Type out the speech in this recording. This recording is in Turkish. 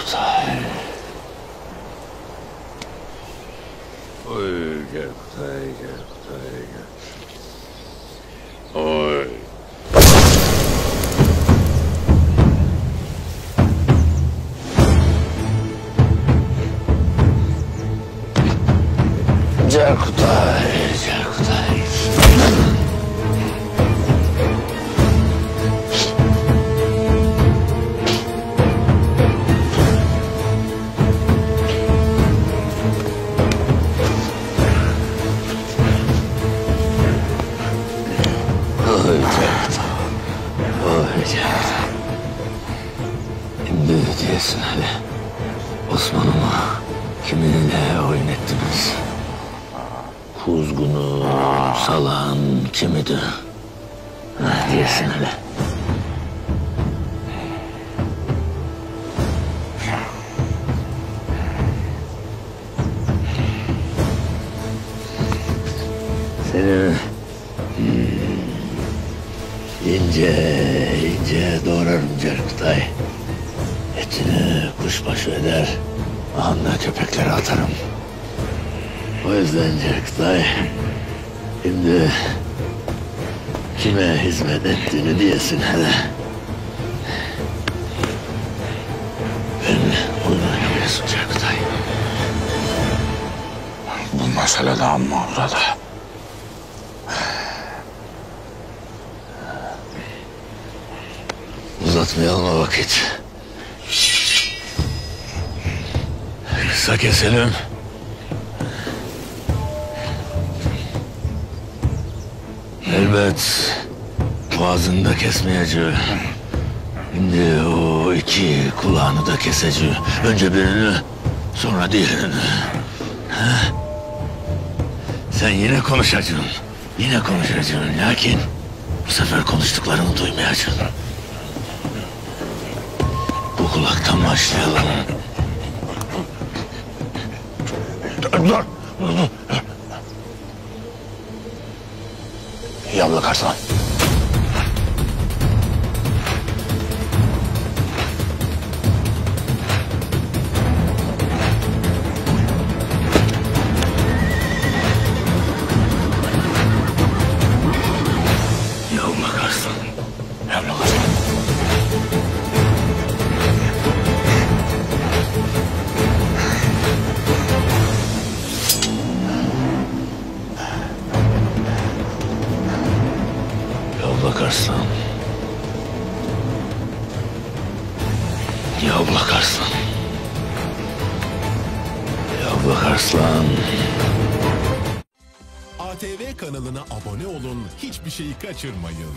Kutay. Oy gel Kutay, gel Kutay, gel. Oy. Gel Kutay, gel Kutay. Şimdi diyesin hele. Osman'ımı kiminle oynattınız? Kuzgunu, salan kimidi? Diyesin hele. Senin ince doğrarım Cerkutay. Etini kuşbaşı eder, ahanda köpeklere atarım. O yüzden Cerkutay, şimdi kime hizmet ettiğini diyesin hele. Ben oynayamıyorsun Cerkutay. Bu meselede amma burada. Uzatmayalım o vakit. Kısa keselim. Elbet boğazını da kesmeyeceğim. Şimdi o iki kulağını da keseceğim. Önce birini, sonra diğerini. Ha? Sen yine konuşacaksın. Yine konuşacaksın. Lakin bu sefer konuştuklarını duymayacaksın. Bu kulaktan başlayalım. Dur. Yavlak Arslan. Yavlak Arslan. Yavlak Arslan. Yavlak Arslan. Yavlak Arslan. Yavlak Arslan. ATV kanalına abone olun, hiçbir şeyi kaçırmayın.